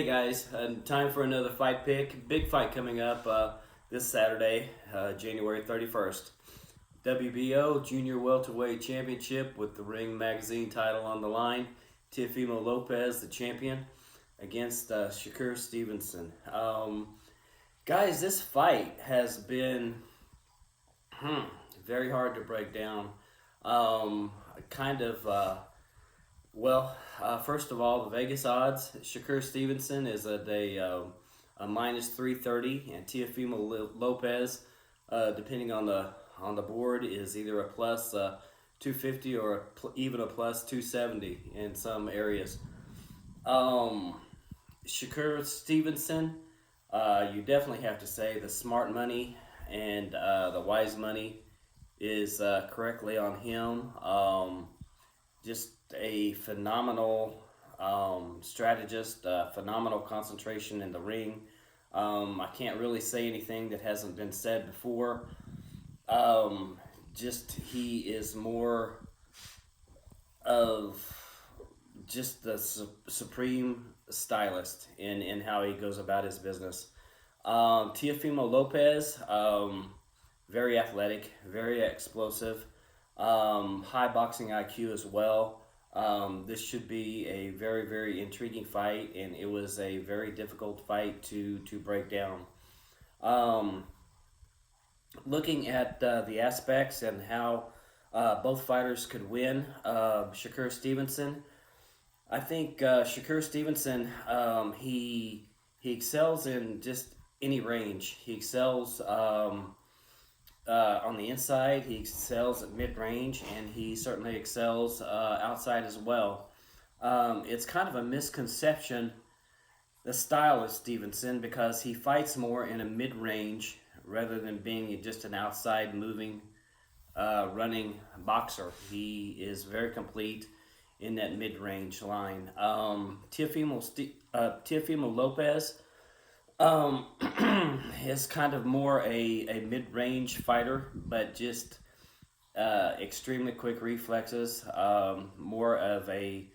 Hey guys, time for another fight pick. Big fight coming up this Saturday, January 31st. WBO Junior Welterweight Championship with the Ring Magazine title on the line. Teofimo Lopez, the champion, against Shakur Stevenson. Guys, this fight has been very hard to break down. Kind of first of all, the Vegas odds: Shakur Stevenson is at a minus 330, and Teofimo Lopez, depending on the board, is either a plus 250 or even a plus 270 in some areas. Shakur Stevenson, you definitely have to say the smart money and the wise money is correctly on him. Just a phenomenal strategist, phenomenal concentration in the ring. I can't really say anything that hasn't been said before. Just he is more of just the supreme stylist in how he goes about his business. Teofimo Lopez, very athletic, very explosive, high boxing IQ as well. This should be a very, very intriguing fight, and it was a very difficult fight to break down. Looking at the aspects and how both fighters could win, Shakur Stevenson, I think Shakur Stevenson, he excels in just any range. He excels on the inside, he excels at mid-range, and he certainly excels outside as well. It's kind of a misconception, the style of Stevenson, because he fights more in a mid-range rather than being just an outside moving, running boxer. He is very complete in that mid-range line. Teofimo Lopez is kind of more a mid-range fighter, but just extremely quick reflexes, more of a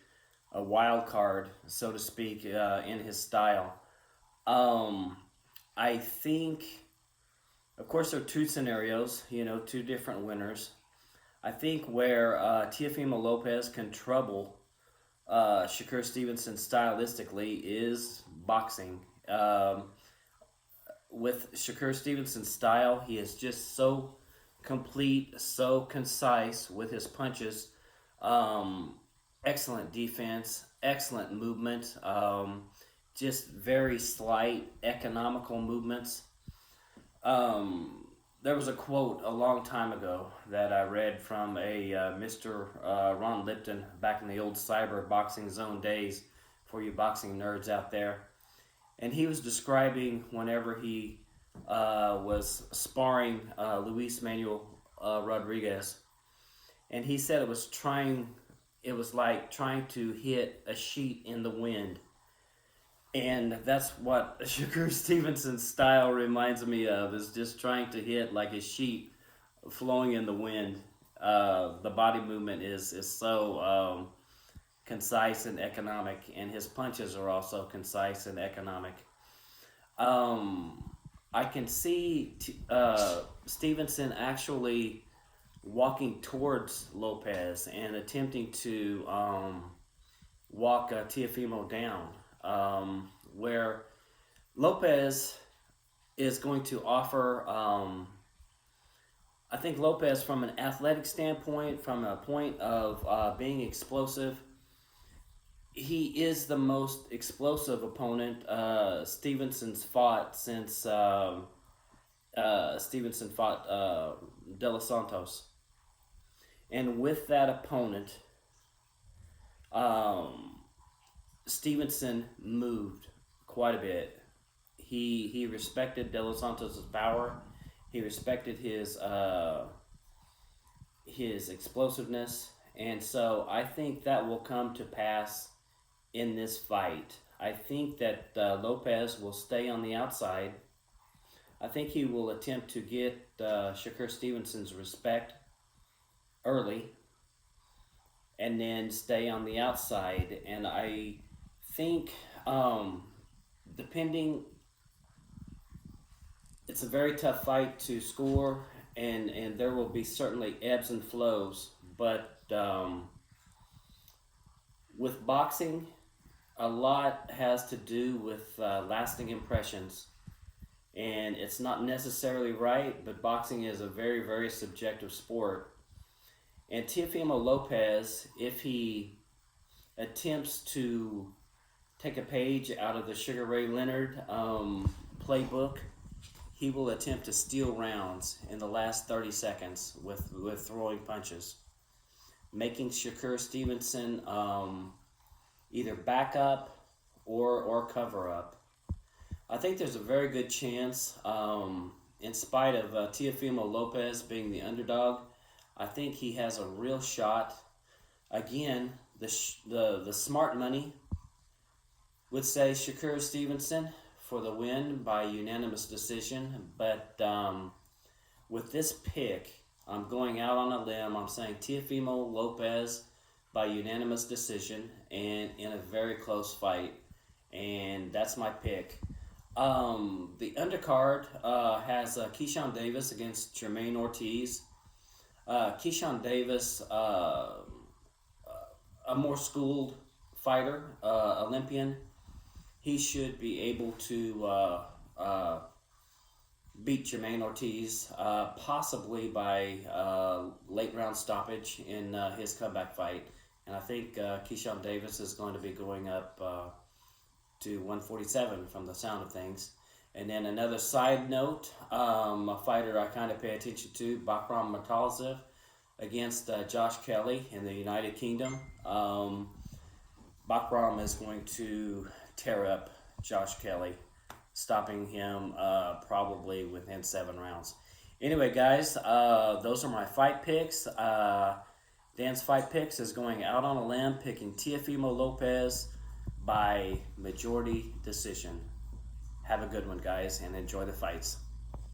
wild card, so to speak, in his style. I think, of course, there are two scenarios, two different winners. I think where Teofimo Lopez can trouble Shakur Stevenson stylistically is boxing. With Shakur Stevenson's style, he is just so complete, so concise with his punches. Excellent defense, excellent movement, just very slight, economical movements. There was a quote a long time ago that I read from a Mr. Ron Lipton back in the old cyber boxing zone days, for you boxing nerds out there. And he was describing whenever he was sparring Luis Manuel Rodriguez, and he said it was like trying to hit a sheet in the wind, and that's what Shakur Stevenson's style reminds me of, is just trying to hit like a sheet flowing in the wind. The body movement is so concise and economic, and his punches are also concise and economic. I can see Stevenson actually walking towards Lopez and attempting to walk Teofimo down, where Lopez is going to offer, I think Lopez, from an athletic standpoint, from a point of being explosive, he is the most explosive opponent Stevenson's fought since Stevenson fought De Los Santos. And with that opponent, Stevenson moved quite a bit. He respected De Los Santos' power. He respected his explosiveness. And so I think that will come to pass in this fight. I think that Lopez will stay on the outside. I think he will attempt to get Shakur Stevenson's respect early and then stay on the outside. And I think depending, it's a very tough fight to score, and there will be certainly ebbs and flows. But with boxing, a lot has to do with lasting impressions. And it's not necessarily right, but boxing is a very, very subjective sport. And Teofimo Lopez, if he attempts to take a page out of the Sugar Ray Leonard playbook, he will attempt to steal rounds in the last 30 seconds with throwing punches, making Shakur Stevenson either back up or cover up. I think there's a very good chance, in spite of Teofimo Lopez being the underdog, I think he has a real shot. Again, the smart money would say Shakur Stevenson for the win by unanimous decision, but with this pick, I'm going out on a limb. I'm saying Teofimo Lopez by unanimous decision and in a very close fight, and that's my pick. The undercard has Keyshawn Davis against Jermaine Ortiz. Keyshawn Davis, a more schooled fighter, Olympian. He should be able to beat Jermaine Ortiz, possibly by late round stoppage in his comeback fight. And I think Keyshawn Davis is going to be going up to 147 from the sound of things. And then another side note, a fighter I kind of pay attention to, Bakram Matalzev against Josh Kelly in the United Kingdom. Bakram is going to tear up Josh Kelly, stopping him probably within 7 rounds. Anyway, guys, those are my fight picks. Dan's fight picks is going out on a limb, picking Teofimo Lopez by majority decision. Have a good one, guys, and enjoy the fights.